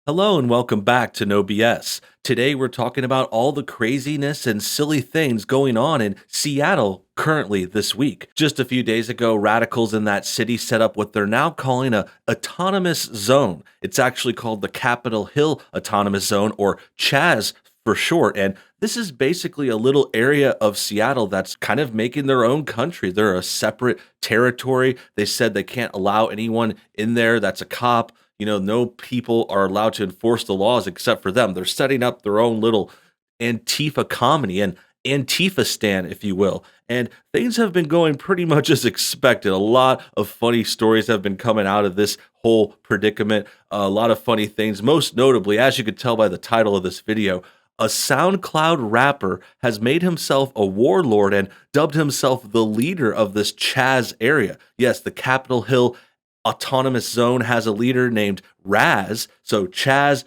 Hello and welcome back to NoBS. Today we're talking about all the craziness and silly things going on in Seattle currently this week. Just a few days ago, radicals in that city set up what they're now calling a autonomous zone. It's actually called the Capitol Hill Autonomous Zone, or CHAZ for short, and this is basically a little area of Seattle that's kind of making their own country. They're a separate territory. They said they can't allow anyone in there that's a cop. No people are allowed to enforce the laws except for them. They're setting up their own little Antifa comedy and Antifa stand, if you will. And things have been going pretty much as expected. A lot of funny stories have been coming out of this whole predicament. A lot of funny things, most notably, as you could tell by the title of this video, a SoundCloud rapper has made himself a warlord and dubbed himself the leader of this Chaz area. Yes, the Capitol Hill Autonomous Zone has a leader named Raz. So Chaz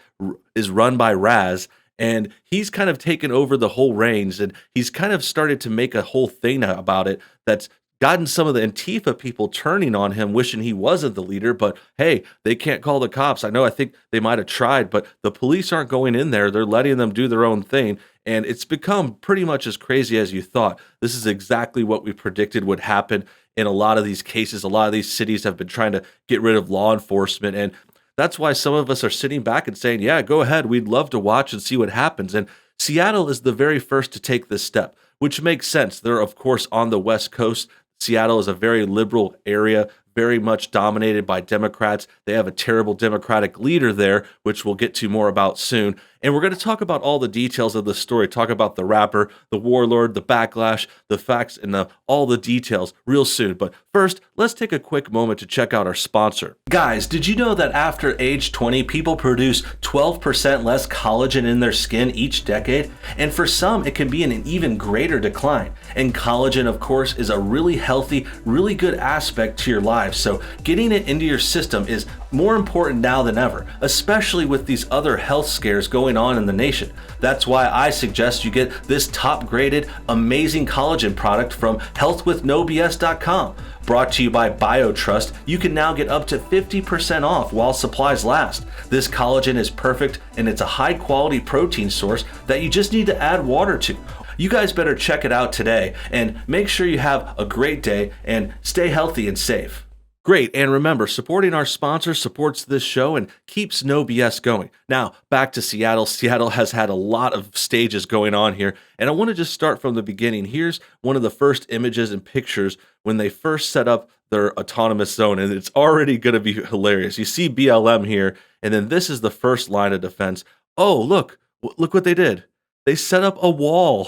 is run by Raz, and he's kind of taken over the whole reins, and he's kind of started to make a whole thing about it that's gotten some of the Antifa people turning on him, wishing he wasn't the leader. But hey, they can't call the cops. I think they might have tried, but the police aren't going in there. They're letting them do their own thing. And it's become pretty much as crazy as you thought. This is exactly what we predicted would happen in a lot of these cases. A lot of these cities have been trying to get rid of law enforcement. And that's why some of us are sitting back and saying, yeah, go ahead. We'd love to watch and see what happens. And Seattle is the very first to take this step, which makes sense. They're, of course, on the West Coast. Seattle is a very liberal area, very much dominated by Democrats. They have a terrible Democratic leader there, which we'll get to more about soon. And we're going to talk about all the details of the story, talk about the rapper, the warlord, the backlash, the facts, and all the details real soon. But first, let's take a quick moment to check out our sponsor. Guys, did you know that after age 20, people produce 12% less collagen in their skin each decade? And for some, it can be in an even greater decline. And collagen, of course, is a really healthy, really good aspect to your life. So getting it into your system is more important now than ever, especially with these other health scares going on in the nation. That's why I suggest you get this top-graded, amazing collagen product from healthwithnobs.com. Brought to you by BioTrust, you can now get up to 50% off while supplies last. This collagen is perfect, and it's a high-quality protein source that you just need to add water to. You guys better check it out today, and make sure you have a great day and stay healthy and safe. Great, and remember, supporting our sponsor supports this show and keeps NoBS going. Now, back to Seattle. Seattle has had a lot of stages going on here, and I want to just start from the beginning. Here's one of the first images and pictures when they first set up their autonomous zone, and it's already going to be hilarious. You see BLM here, and then this is the first line of defense. Oh, look what they did. They set up a wall.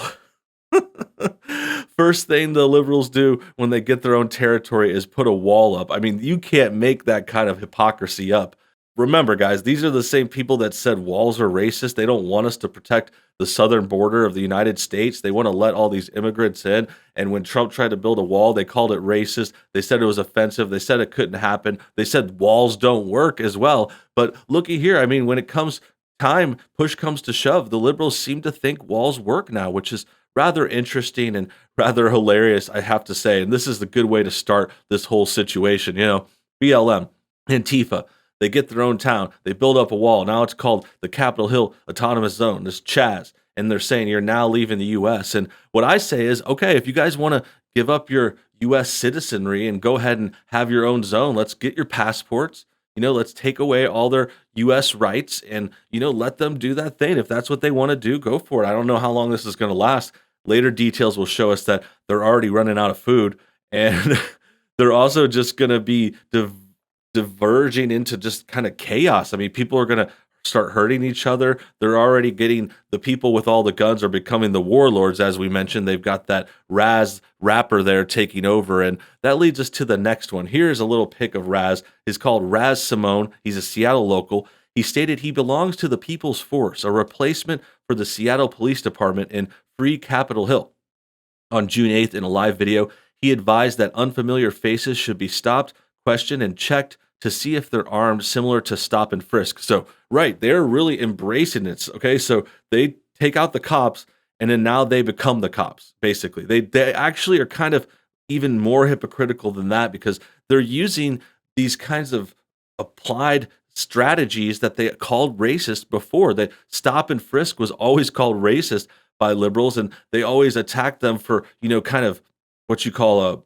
First thing the liberals do when they get their own territory is put a wall up. I mean, you can't make that kind of hypocrisy up. Remember, guys, these are the same people that said walls are racist. They don't want us to protect the southern border of the United States. They want to let all these immigrants in. And when Trump tried to build a wall, they called it racist. They said it was offensive. They said it couldn't happen. They said walls don't work as well. But looky here. I mean, when it comes time, push comes to shove, the liberals seem to think walls work now, which is rather interesting and rather hilarious, I have to say. And this is the good way to start this whole situation. BLM, Antifa, they get their own town. They build up a wall. Now it's called the Capitol Hill Autonomous Zone, this Chaz. And they're saying you're now leaving the U.S. And what I say is, okay, if you guys want to give up your U.S. citizenry and go ahead and have your own zone, let's get your passports. Let's take away all their U.S. rights and, let them do that thing. If that's what they want to do, go for it. I don't know how long this is going to last. Later details will show us that they're already running out of food, and they're also just going to be diverging into just kind of chaos. I mean, people are going to start hurting each other. They're already getting, the people with all the guns are becoming the warlords, as we mentioned. They've got that Raz rapper there taking over, and that leads us to the next one. Here's a little pic of Raz. He's called Raz Simone. He's a Seattle local. He stated he belongs to the People's Force, a replacement for the Seattle Police Department in Free Capitol Hill. On June 8th, in a live video, he advised that unfamiliar faces should be stopped, questioned, and checked to see if they're armed, similar to stop and frisk. So, right, they're really embracing it. Okay, so they take out the cops, and then now they become the cops, basically. They actually are kind of even more hypocritical than that, because they're using these kinds of applied strategies that they called racist before. That stop and frisk was always called racist by liberals, and they always attacked them for, kind of what you call a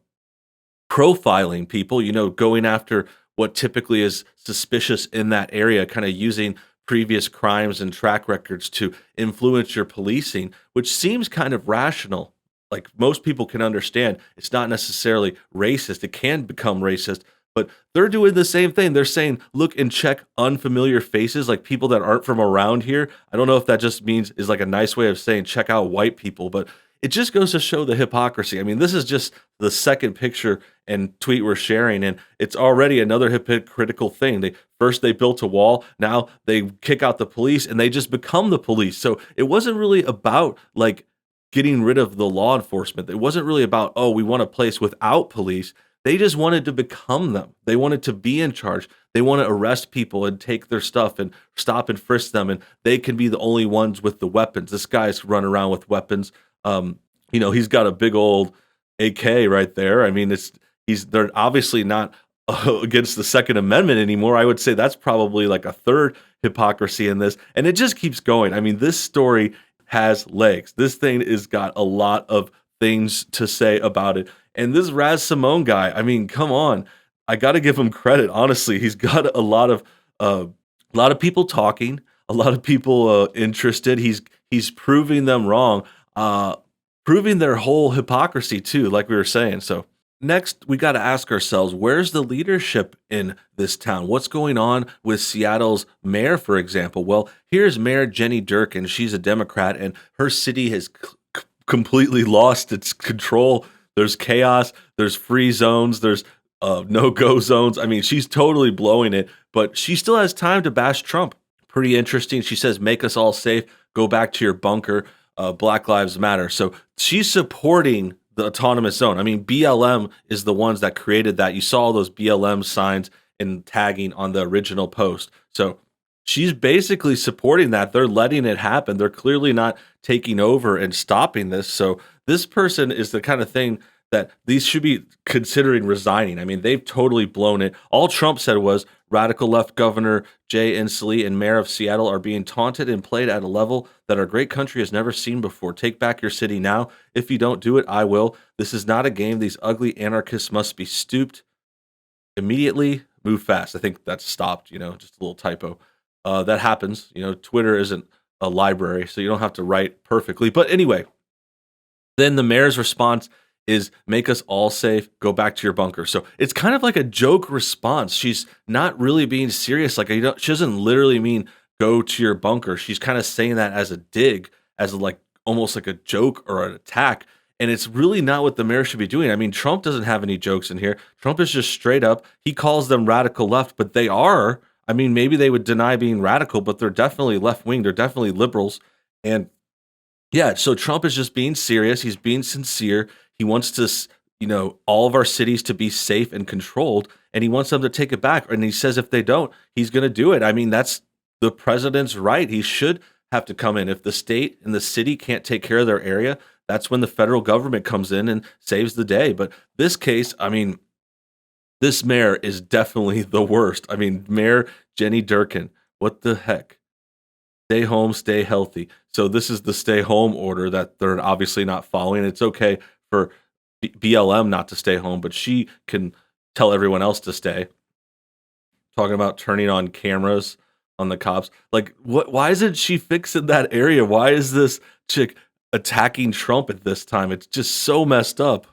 profiling people, going after what typically is suspicious in that area, kind of using previous crimes and track records to influence your policing, which seems kind of rational. Like most people can understand, it's not necessarily racist. It can become racist, but they're doing the same thing. They're saying, look and check unfamiliar faces, like people that aren't from around here. I don't know if that just means is like a nice way of saying check out white people, but it just goes to show the hypocrisy. I mean, this is just the second picture and tweet we're sharing, and it's already another hypocritical thing. They built a wall, now they kick out the police, and they just become the police. So it wasn't really about like getting rid of the law enforcement. It wasn't really about, oh, we want a place without police. They just wanted to become them. They wanted to be in charge. They want to arrest people and take their stuff and stop and frisk them, and they can be the only ones with the weapons. This guy's running around with weapons. He's got a big old AK right there. I mean, they're obviously not against the Second Amendment anymore. I would say that's probably like a third hypocrisy in this, and it just keeps going. I mean, this story has legs. This thing has got a lot of things to say about it. And this Raz Simone guy, I mean, come on, I got to give him credit. Honestly, he's got a lot of people talking, a lot of people interested. He's proving them wrong. Proving their whole hypocrisy too, like we were saying. So next, we got to ask ourselves, where's the leadership in this town? What's going on with Seattle's mayor, for example? Well, here's Mayor Jenny Durkan. She's a Democrat, and her city has completely lost its control. There's chaos. There's free zones. There's no-go zones. I mean, she's totally blowing it, but she still has time to bash Trump. Pretty interesting. She says, make us all safe. Go back to your bunker. Black Lives Matter. So she's supporting the autonomous zone. I mean, BLM is the ones that created that. You saw all those BLM signs and tagging on the original post. So she's basically supporting that. They're letting it happen. They're clearly not taking over and stopping this. So this person is the kind of thing that these should be considering resigning. I mean, they've totally blown it. All Trump said was radical left Governor Jay Inslee and Mayor of Seattle are being taunted and played at a level that our great country has never seen before. Take back your city now. If you don't do it, I will. This is not a game. These ugly anarchists must be stooped. Immediately move fast. I think that's stopped, just a little typo. That happens. Twitter isn't a library, so you don't have to write perfectly. But anyway, then the mayor's response is make us all safe, go back to your bunker. So it's kind of like a joke response. She's not really being serious. Like she doesn't literally mean go to your bunker. She's kind of saying that as a dig, as like almost like a joke or an attack. And it's really not what the mayor should be doing. I mean, Trump doesn't have any jokes in here. Trump is just straight up. He calls them radical left, but they are. I mean, maybe they would deny being radical, but they're definitely left wing. They're definitely liberals. And yeah, so Trump is just being serious. He's being sincere. He wants to, all of our cities to be safe and controlled, and he wants them to take it back. And he says if they don't, he's going to do it. I mean, that's the president's right. He should have to come in. If the state and the city can't take care of their area, that's when the federal government comes in and saves the day. But this case, I mean, this mayor is definitely the worst. I mean, Mayor Jenny Durkan, what the heck? Stay home, stay healthy. So this is the stay home order that they're obviously not following. It's okay for BLM not to stay home, but she can tell everyone else to stay. Talking about turning on cameras on the cops. Like, what? Why isn't she fixing that area? Why is this chick attacking Trump at this time? It's just so messed up.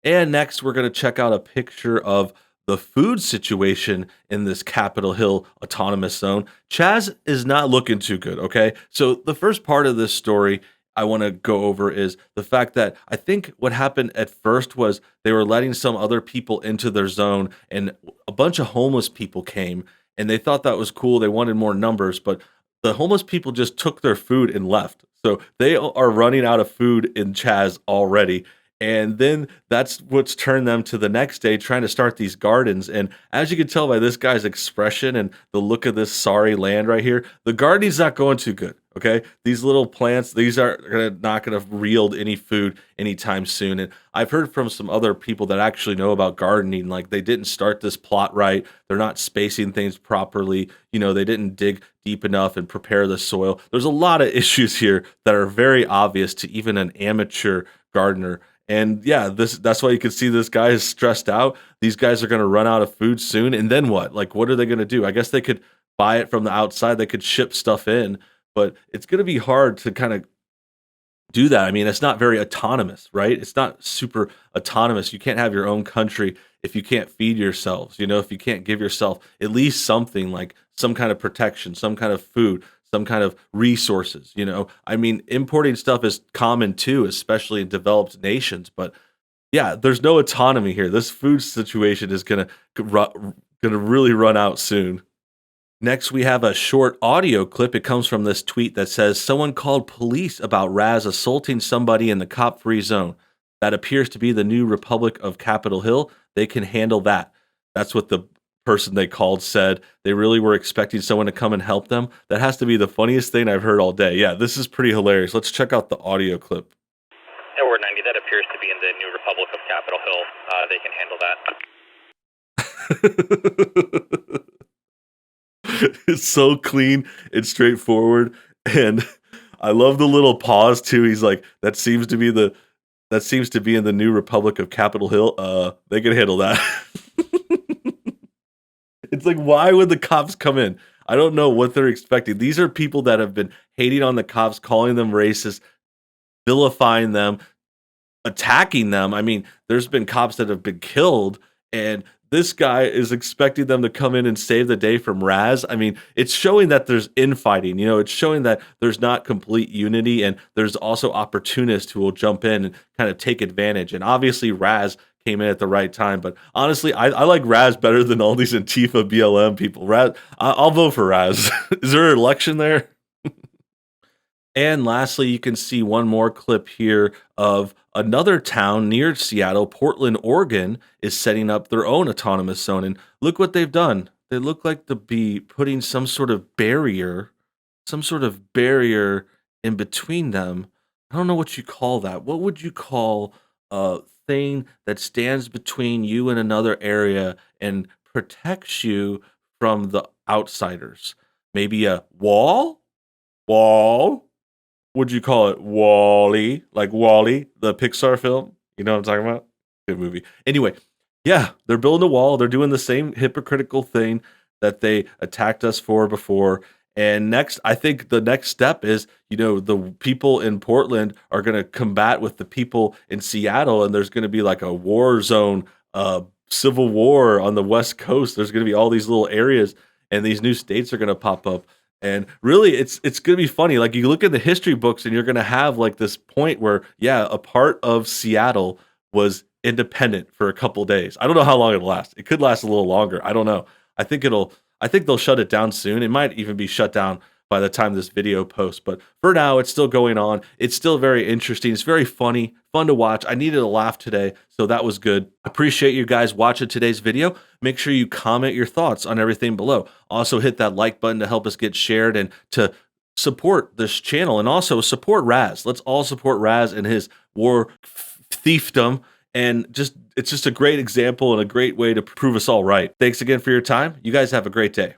And next, we're going to check out a picture of the food situation in this Capitol Hill autonomous zone. Chaz is not looking too good, okay? So the first part of this story I want to go over is the fact that I think what happened at first was they were letting some other people into their zone, and a bunch of homeless people came, and they thought that was cool. They wanted more numbers, but the homeless people just took their food and left. So they are running out of food in Chaz already. And then that's what's turned them to the next day trying to start these gardens. And as you can tell by this guy's expression and the look of this sorry land right here, the gardening's not going too good. Okay, these little plants, these are not gonna yield any food anytime soon. And I've heard from some other people that actually know about gardening, like they didn't start this plot right. They're not spacing things properly. They didn't dig deep enough and prepare the soil. There's a lot of issues here that are very obvious to even an amateur gardener. And yeah, that's why you can see this guy is stressed out. These guys are gonna run out of food soon. And then what? Like, what are they gonna do? I guess they could buy it from the outside, they could ship stuff in, but it's going to be hard to kind of do that. I mean, it's not very autonomous, right? It's not super autonomous. You can't have your own country if you can't feed yourselves, if you can't give yourself at least something like some kind of protection, some kind of food, some kind of resources. I mean, importing stuff is common too, especially in developed nations, but yeah, there's no autonomy here. This food situation is gonna really run out soon. Next, we have a short audio clip. It comes from this tweet that says, "Someone called police about Raz assaulting somebody in the cop-free zone. That appears to be the new Republic of Capitol Hill. They can handle that." That's what the person they called said. They really were expecting someone to come and help them. That has to be the funniest thing I've heard all day. Yeah, this is pretty hilarious. Let's check out the audio clip. Edward 90, that appears to be in the new Republic of Capitol Hill. They can handle that. It's so clean and straightforward, and I love the little pause too. He's like, that seems to be in the new Republic of Capitol Hill. They can handle that. It's like, why would the cops come in? I don't know what they're expecting. These are people that have been hating on the cops, calling them racist, vilifying them, attacking them. I mean, there's been cops that have been killed, and this guy is expecting them to come in and save the day from Raz. I mean, it's showing that there's infighting. It's showing that there's not complete unity, and there's also opportunists who will jump in and kind of take advantage. And obviously, Raz came in at the right time. But honestly, I like Raz better than all these Antifa BLM people. I'll vote for Raz. Is there an election there? And lastly, you can see one more clip here of another town near Seattle, Portland, Oregon, is setting up their own autonomous zone. And look what they've done. They look like to be putting some sort of barrier in between them. I don't know what you call that. What would you call a thing that stands between you and another area and protects you from the outsiders? Maybe a wall? Wall? Would you call it Wall-E? Like Wall-E, the Pixar film? You know what I'm talking about? Good movie. Anyway, yeah, they're building a wall. They're doing the same hypocritical thing that they attacked us for before. And next, I think the next step is, the people in Portland are going to combat with the people in Seattle, and there's going to be like a war zone, civil war on the West Coast. There's going to be all these little areas, and these new states are going to pop up. And really, it's going to be funny. Like, you look in the history books and you're going to have like this point where, yeah, a part of Seattle was independent for a couple days. I don't know how long it'll last. It could last a little longer. I don't know. I think they'll shut it down soon. It might even be shut down by the time this video posts. But for now, it's still going on. It's still very interesting. It's very funny, fun to watch. I needed a laugh today, so that was good. Appreciate you guys watching today's video. Make sure you comment your thoughts on everything below. Also, hit that like button to help us get shared and to support this channel, and also support Raz. Let's all support Raz and his war thiefdom. And it's just a great example and a great way to prove us all right. Thanks again for your time. You guys have a great day.